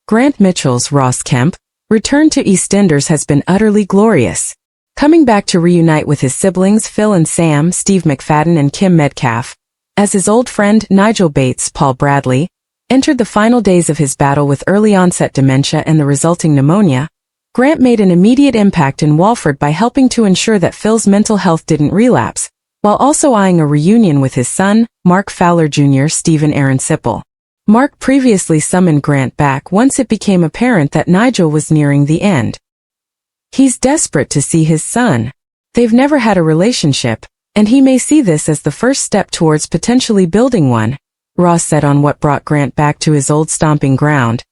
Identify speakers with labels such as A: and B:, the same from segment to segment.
A: Grant Mitchell's Ross Kemp return to EastEnders has been utterly glorious. Coming back to reunite with his siblings Phil and Sam, Steve McFadden and Kim Metcalf, as his old friend Nigel Bates, Paul Bradley, entered the final days of his battle with early-onset dementia and the resulting pneumonia, Grant made an immediate impact in Walford by helping to ensure that Phil's mental health didn't relapse, while also eyeing a reunion with his son, Mark Fowler Jr. Stephen Aaron Sipple. Mark previously summoned Grant back once it became apparent that Nigel was nearing the end. He's desperate to see his son. They've never had a relationship, and he may see this as the first step towards potentially building one, Ross said on what brought Grant back to his old stomping ground.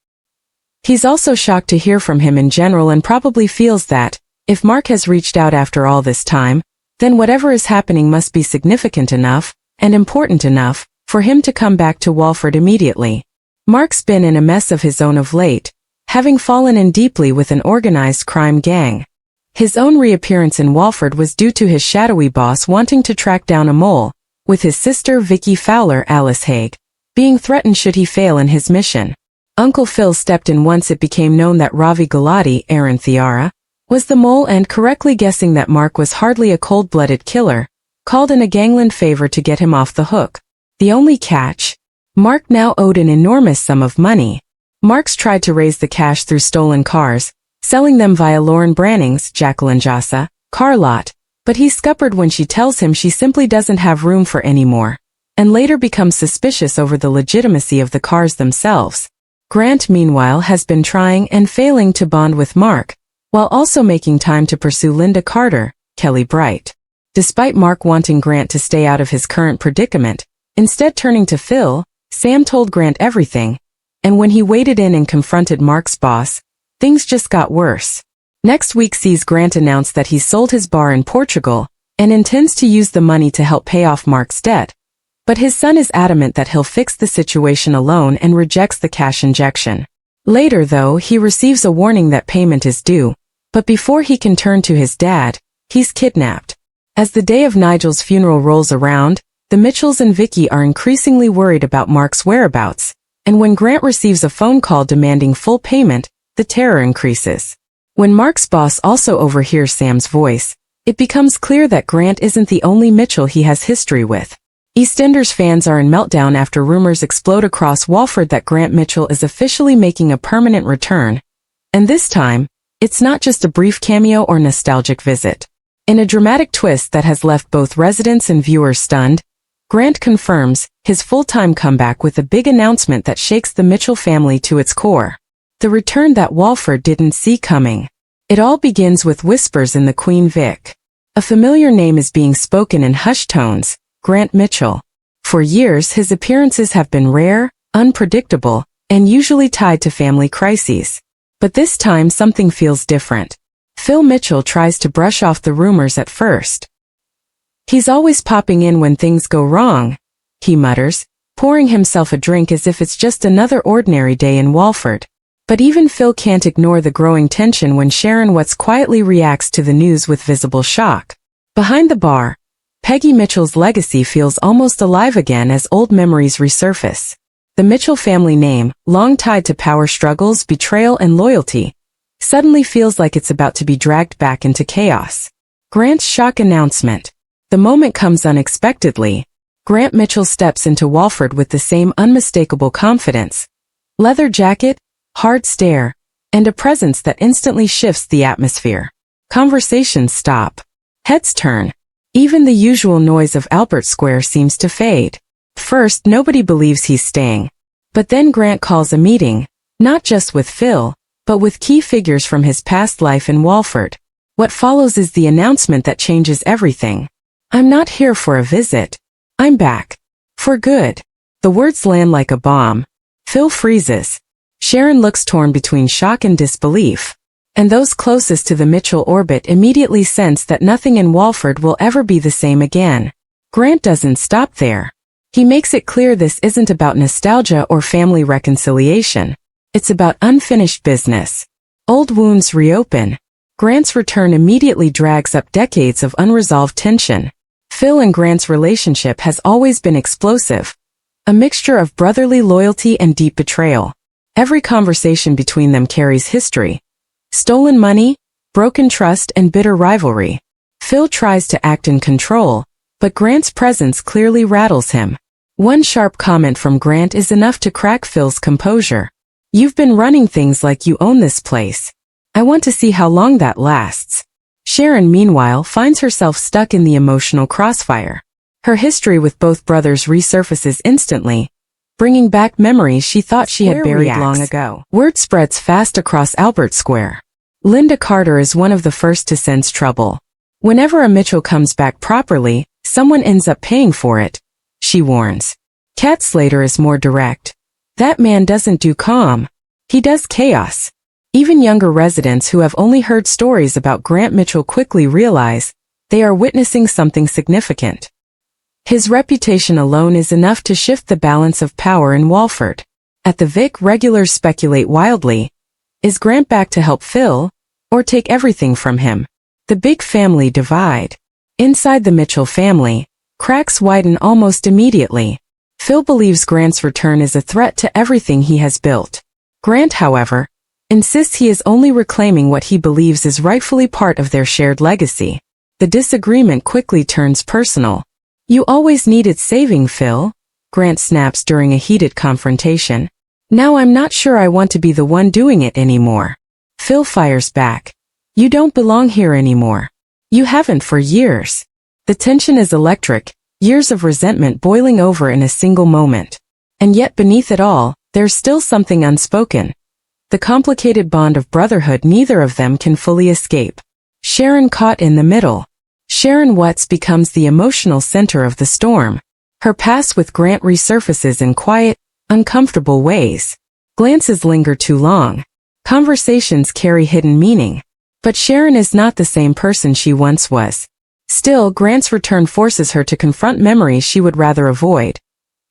A: He's also shocked to hear from him in general and probably feels that, if Mark has reached out after all this time, then whatever is happening must be significant enough, and important enough, for him to come back to Walford immediately. Mark's been in a mess of his own of late, having fallen in deeply with an organized crime gang. His own reappearance in Walford was due to his shadowy boss wanting to track down a mole, with his sister Vicky Fowler, Alice Haig, being threatened should he fail in his mission. Uncle Phil stepped in once it became known that Ravi Gulati, Aaron Thiara, was the mole, and correctly guessing that Mark was hardly a cold-blooded killer, called in a gangland favor to get him off the hook. The only catch? Mark now owed an enormous sum of money. Mark's tried to raise the cash through stolen cars, selling them via Lauren Branning's Jacqueline Jassa car lot, but he's scuppered when she tells him she simply doesn't have room for any more, and later becomes suspicious over the legitimacy of the cars themselves. Grant, meanwhile, has been trying and failing to bond with Mark, while also making time to pursue Linda Carter, Kelly Bright. Despite Mark wanting Grant to stay out of his current predicament, instead turning to Phil, Sam told Grant everything, and when he waded in and confronted Mark's boss, things just got worse. Next week sees Grant announce that he's sold his bar in Portugal, and intends to use the money to help pay off Mark's debt. But his son is adamant that he'll fix the situation alone and rejects the cash injection. Later, though, he receives a warning that payment is due, but before he can turn to his dad, he's kidnapped. As the day of Nigel's funeral rolls around, the Mitchells and Vicky are increasingly worried about Mark's whereabouts, and when Grant receives a phone call demanding full payment, the terror increases. When Mark's boss also overhears Sam's voice, it becomes clear that Grant isn't the only Mitchell he has history with. EastEnders fans are in meltdown after rumors explode across Walford that Grant Mitchell is officially making a permanent return, and this time, it's not just a brief cameo or nostalgic visit. In a dramatic twist that has left both residents and viewers stunned, Grant confirms his full-time comeback with a big announcement that shakes the Mitchell family to its core. The return that Walford didn't see coming. It all begins with whispers in the Queen Vic. A familiar name is being spoken in hushed tones, Grant Mitchell. For years his appearances have been rare, unpredictable, and usually tied to family crises. But this time something feels different. Phil Mitchell tries to brush off the rumors at first. "He's always popping in when things go wrong," he mutters, pouring himself a drink as if it's just another ordinary day in Walford. But even Phil can't ignore the growing tension when Sharon Watts quietly reacts to the news with visible shock. Behind the bar, Peggy Mitchell's legacy feels almost alive again as old memories resurface. The Mitchell family name, long tied to power struggles, betrayal, and loyalty, suddenly feels like it's about to be dragged back into chaos. Grant's shock announcement. The moment comes unexpectedly. Grant Mitchell steps into Walford with the same unmistakable confidence. Leather jacket, hard stare, and a presence that instantly shifts the atmosphere. Conversations stop. Heads turn. Even the usual noise of Albert Square seems to fade. First, nobody believes he's staying. But then Grant calls a meeting, not just with Phil, but with key figures from his past life in Walford. What follows is the announcement that changes everything. "I'm not here for a visit. I'm back. For good." The words land like a bomb. Phil freezes. Sharon looks torn between shock and disbelief. And those closest to the Mitchell orbit immediately sense that nothing in Walford will ever be the same again. Grant doesn't stop there. He makes it clear this isn't about nostalgia or family reconciliation. It's about unfinished business. Old wounds reopen. Grant's return immediately drags up decades of unresolved tension. Phil and Grant's relationship has always been explosive, a mixture of brotherly loyalty and deep betrayal. Every conversation between them carries history. Stolen money, broken trust, and bitter rivalry. Phil tries to act in control, but Grant's presence clearly rattles him. One sharp comment from Grant is enough to crack Phil's composure. "You've been running things like you own this place. I want to see how long that lasts." Sharon, meanwhile, finds herself stuck in the emotional crossfire. Her history with both brothers resurfaces instantly, bringing back memories she thought she had buried long ago. Word spreads fast across Albert Square. Linda Carter is one of the first to sense trouble. Whenever a Mitchell comes back properly, someone ends up paying for it, she warns. Kat Slater is more direct. "That man doesn't do calm. He does chaos." Even younger residents who have only heard stories about Grant Mitchell quickly realize they are witnessing something significant. His reputation alone is enough to shift the balance of power in Walford. At the Vic, regulars speculate wildly. Is Grant back to help Phil, or take everything from him? The big family divide. Inside the Mitchell family, cracks widen almost immediately. Phil believes Grant's return is a threat to everything he has built. Grant, however, insists he is only reclaiming what he believes is rightfully part of their shared legacy. The disagreement quickly turns personal. "You always needed saving, Phil," Grant snaps during a heated confrontation. "Now I'm not sure I want to be the one doing it anymore." Phil fires back. "You don't belong here anymore. You haven't for years." The tension is electric, years of resentment boiling over in a single moment. And yet beneath it all, there's still something unspoken. The complicated bond of brotherhood neither of them can fully escape. Sharon caught in the middle. Sharon Watts becomes the emotional center of the storm. Her past with Grant resurfaces in quiet, uncomfortable ways. Glances linger too long. Conversations carry hidden meaning. But Sharon is not the same person she once was. Still, Grant's return forces her to confront memories she would rather avoid.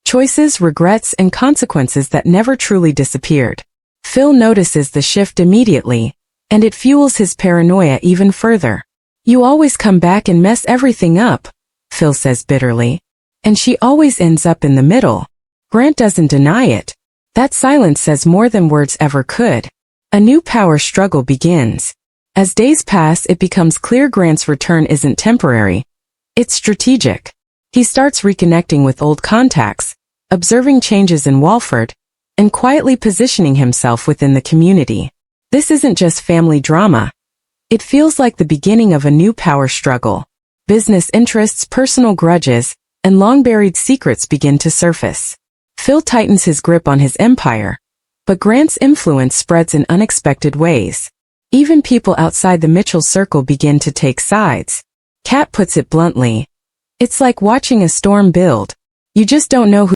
A: Choices, regrets, and consequences that never truly disappeared. Phil notices the shift immediately, and it fuels his paranoia even further. "You always come back and mess everything up," Phil says bitterly. "And she always ends up in the middle." Grant doesn't deny it. That silence says more than words ever could. A new power struggle begins. As days pass, it becomes clear Grant's return isn't temporary. It's strategic. He starts reconnecting with old contacts, observing changes in Walford, and quietly positioning himself within the community. This isn't just family drama. It feels like the beginning of a new power struggle. Business interests, personal grudges, and long-buried secrets begin to surface. Phil tightens his grip on his empire, but Grant's influence spreads in unexpected ways. Even people outside the Mitchell circle begin to take sides. Kat puts it bluntly. "It's like watching a storm build. You just don't know who